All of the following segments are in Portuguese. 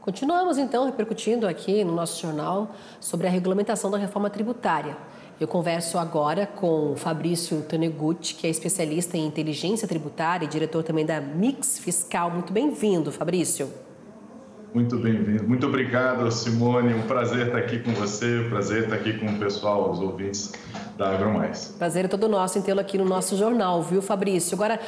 Continuamos, então, repercutindo aqui no nosso jornal sobre a regulamentação da reforma tributária. Eu converso agora com o Fabrício Tannegutti, que é especialista em inteligência tributária e diretor também da Mix Fiscal. Muito bem-vindo, Fabrício. Muito bem-vindo. Muito obrigado, Simone. Um prazer estar aqui com você, um prazer estar aqui com o pessoal, os ouvintes da AgroMais. Prazer é todo nosso em tê-lo aqui no nosso jornal, viu, Fabrício? Agora,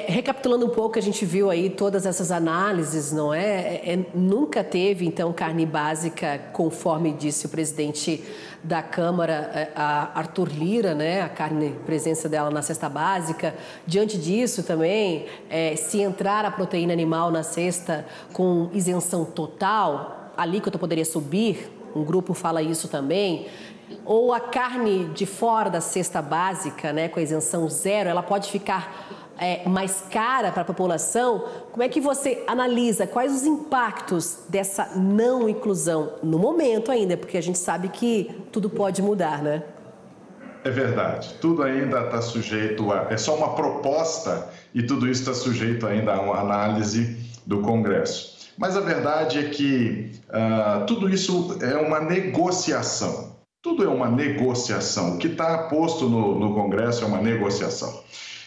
recapitulando um pouco, a gente viu aí todas essas análises, não é? Nunca teve, então, carne básica, conforme disse o presidente da Câmara, Arthur Lira, né? A presença dela na cesta básica. Diante disso também, se entrar a proteína animal na cesta com isenção total, a alíquota poderia subir, um grupo fala isso também. Ou a carne de fora da cesta básica, né, com a isenção zero, ela pode ficar mais cara para a população. Como é que você analisa quais os impactos dessa não inclusão no momento ainda? Porque a gente sabe que tudo pode mudar, né? É verdade. Tudo ainda está sujeito a... É só uma proposta e tudo isso está sujeito ainda a uma análise do Congresso. Mas a verdade é que tudo isso é uma negociação. Tudo é uma negociação. O que está posto no Congresso é uma negociação.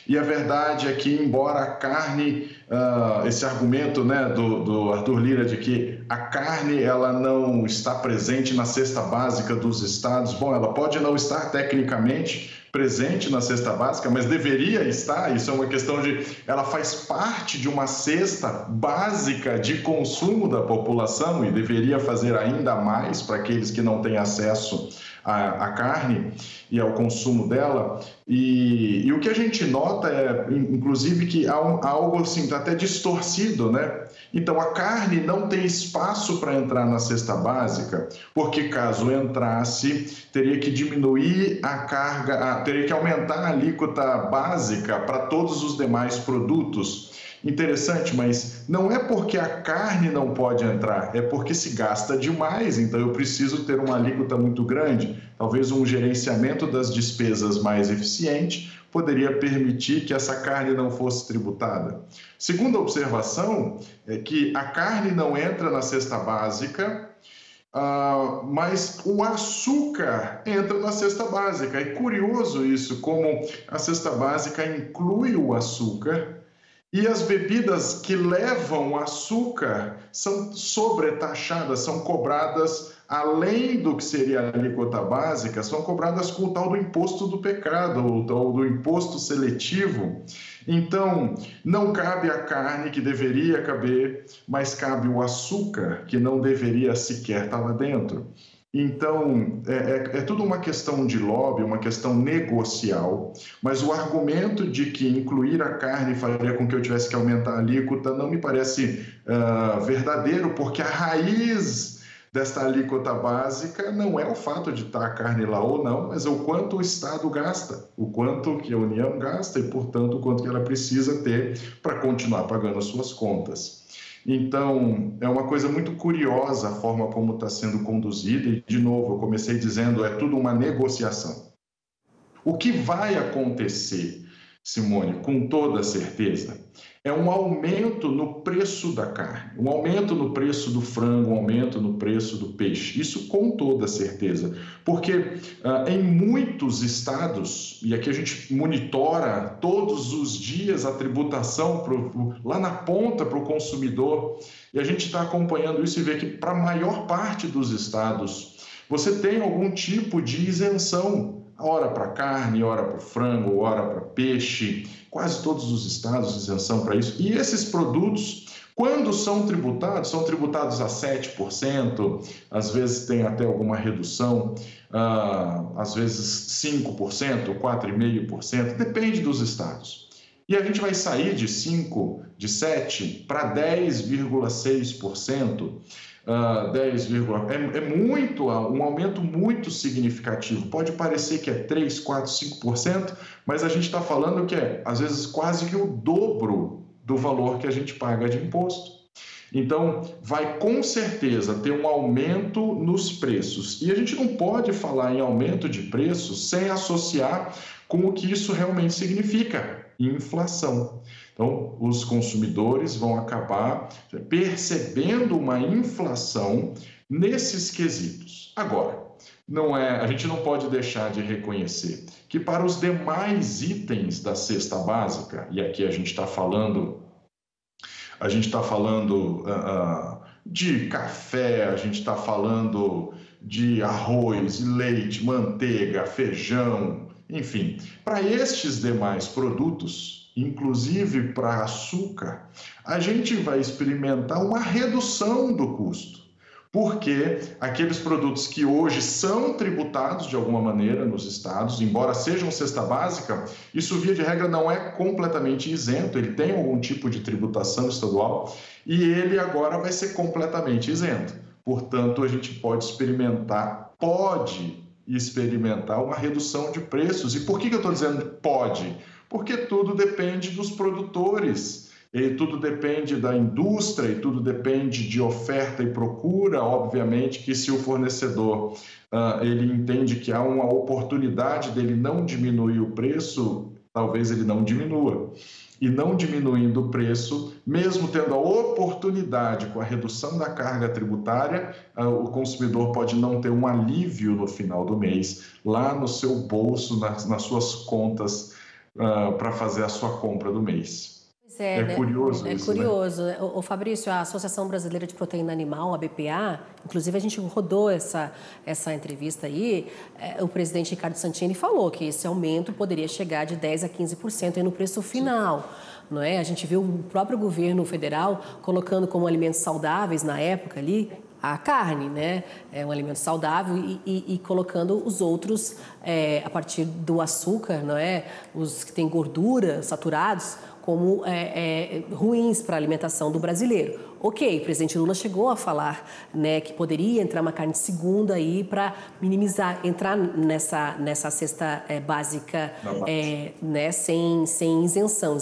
E a verdade é que, embora a carne, esse argumento, né, do Arthur Lira de que a carne ela não está presente na cesta básica dos estados, bom, ela pode não estar tecnicamente presente na cesta básica, mas deveria estar. Isso é uma questão de... Ela faz parte de uma cesta básica de consumo da população e deveria fazer ainda mais para aqueles que não têm acesso à carne e ao consumo dela. E o que a gente nota é, inclusive, que há algo assim, até distorcido, né? Então, a carne não tem espaço para entrar na cesta básica, porque caso entrasse, teria que diminuir a carga, teria que aumentar a alíquota básica para todos os demais produtos. Interessante, mas não é porque a carne não pode entrar, é porque se gasta demais, então eu preciso ter uma alíquota muito grande. Talvez um gerenciamento das despesas mais eficiente poderia permitir que essa carne não fosse tributada. Segunda observação é que a carne não entra na cesta básica, mas o açúcar entra na cesta básica. É curioso isso, como a cesta básica inclui o açúcar. E as bebidas que levam açúcar são sobretaxadas, são cobradas além do que seria a alíquota básica, são cobradas com o tal do imposto do pecado, o tal do imposto seletivo. Então, não cabe a carne, que deveria caber, mas cabe o açúcar, que não deveria sequer estar lá dentro. Então, é tudo uma questão de lobby, uma questão negocial, mas o argumento de que incluir a carne faria com que eu tivesse que aumentar a alíquota não me parece verdadeiro, porque a raiz desta alíquota básica não é o fato de estar a carne lá ou não, mas é o quanto o Estado gasta, o quanto que a União gasta e, portanto, o quanto que ela precisa ter para continuar pagando as suas contas. Então, é uma coisa muito curiosa a forma como está sendo conduzida e, de novo, eu comecei dizendo, é tudo uma negociação. O que vai acontecer, Simone, com toda certeza, é um aumento no preço da carne, um aumento no preço do frango, um aumento no preço do peixe. Isso com toda certeza, porque em muitos estados, e aqui a gente monitora todos os dias a tributação lá na ponta para o consumidor, e a gente está acompanhando isso e vê que para a maior parte dos estados você tem algum tipo de isenção, ora para carne, ora para frango, ora para peixe. Quase todos os estados isenção para isso. E esses produtos, quando são tributados a 7%, às vezes tem até alguma redução, às vezes 5%, 4,5%, depende dos estados. E a gente vai sair de 5%, de 7% para 10,6%. É muito, um aumento muito significativo. Pode parecer que é 3%, 4%, 5%, mas a gente está falando que é, às vezes, quase que o dobro do valor que a gente paga de imposto. Então, vai com certeza ter um aumento nos preços. E a gente não pode falar em aumento de preços sem associar com o que isso realmente significa, inflação. Então, os consumidores vão acabar percebendo uma inflação nesses quesitos. Agora, a gente não pode deixar de reconhecer que para os demais itens da cesta básica, e aqui a gente está falando de café, a gente está falando de arroz, leite, manteiga, feijão, enfim, para estes demais produtos, inclusive para açúcar, a gente vai experimentar uma redução do custo. Porque aqueles produtos que hoje são tributados de alguma maneira nos estados, embora sejam cesta básica, isso via de regra não é completamente isento, ele tem algum tipo de tributação estadual e ele agora vai ser completamente isento. Portanto, a gente pode experimentar uma redução de preços. E por que eu estou dizendo pode? Porque tudo depende dos produtores. E tudo depende da indústria e tudo depende de oferta e procura. Obviamente que se o fornecedor ele entende que há uma oportunidade dele não diminuir o preço, talvez ele não diminua. E não diminuindo o preço, mesmo tendo a oportunidade com a redução da carga tributária, o consumidor pode não ter um alívio no final do mês, lá no seu bolso, nas suas contas, para fazer a sua compra do mês. É curioso isso, né? Curioso. O Fabrício, a Associação Brasileira de Proteína Animal, a BPA, inclusive a gente rodou essa entrevista aí, o presidente Ricardo Santini falou que esse aumento poderia chegar de 10% a 15% aí no preço final. Não é? A gente viu o próprio governo federal colocando como alimentos saudáveis na época ali a carne, né? É um alimento saudável e colocando os outros a partir do açúcar, não é? Os que têm gordura, saturados, como ruins para a alimentação do brasileiro. Ok, o presidente Lula chegou a falar, né, que poderia entrar uma carne de segunda aí para minimizar, entrar nessa cesta básica né, sem isenção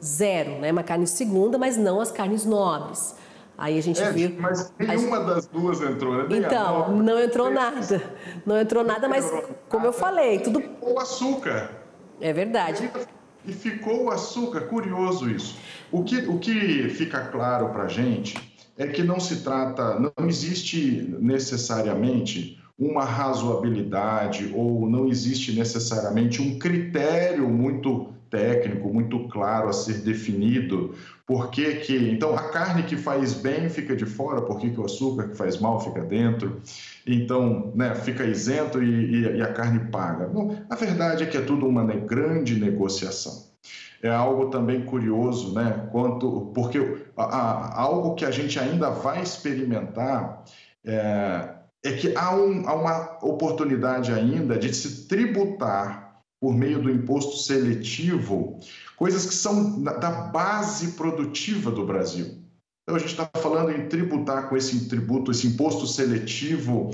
zero, né, uma carne de segunda, mas não as carnes nobres. Aí a gente viu... Mas nenhuma das duas entrou, né? Então, não entrou nada. Não entrou nada, mas como eu falei, tudo... O açúcar. É verdade. E ficou o açúcar, curioso isso. O que fica claro para a gente é que não existe necessariamente uma razoabilidade ou não existe necessariamente um critério muito técnico, muito claro a ser definido. Então, a carne que faz bem fica de fora, por que o açúcar que faz mal fica dentro? Então, né, fica isento e a carne paga. Bom, a verdade é que é tudo uma grande negociação. É algo também curioso, né? Porque algo que a gente ainda vai experimentar é que há uma oportunidade ainda de se tributar por meio do imposto seletivo coisas que são da base produtiva do Brasil. Então, a gente está falando em tributar com esse tributo, esse imposto seletivo,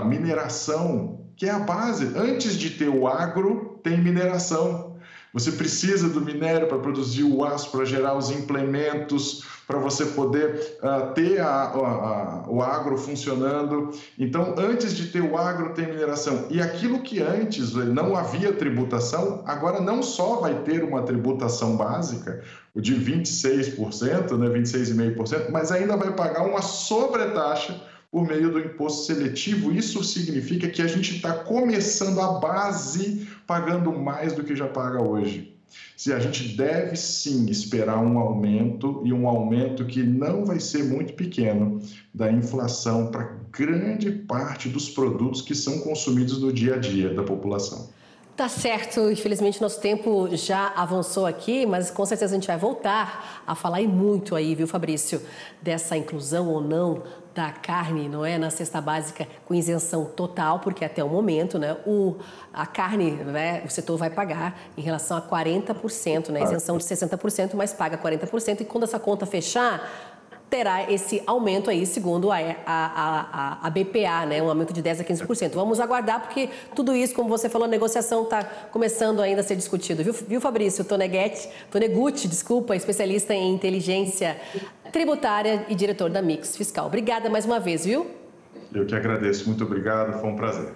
mineração, que é a base. Antes de ter o agro, tem mineração. Você precisa do minério para produzir o aço, para gerar os implementos, para você poder ter o agro funcionando. Então, antes de ter o agro, tem mineração. E aquilo que antes não havia tributação, agora não só vai ter uma tributação básica, de 26%, né, 26,5%, mas ainda vai pagar uma sobretaxa por meio do imposto seletivo. Isso significa que a gente está começando a base pagando mais do que já paga hoje. Se a gente deve sim esperar um aumento, e um aumento que não vai ser muito pequeno, da inflação para grande parte dos produtos que são consumidos no dia a dia da população. Tá certo, infelizmente nosso tempo já avançou aqui, mas com certeza a gente vai voltar a falar e muito aí, viu, Fabrício, dessa inclusão ou não da carne, não é, na cesta básica com isenção total, porque até o momento, né, a carne, né, o setor vai pagar em relação a 40%, né, isenção de 60%, mas paga 40%, e quando essa conta fechar, terá esse aumento aí, segundo a BPA, né? Um aumento de 10% a 15%. Vamos aguardar, porque tudo isso, como você falou, a negociação está começando ainda a ser discutido. Viu, Fabrício? Tonegutti, especialista em inteligência tributária e diretor da Mix Fiscal. Obrigada mais uma vez, viu? Eu que agradeço. Muito obrigado. Foi um prazer.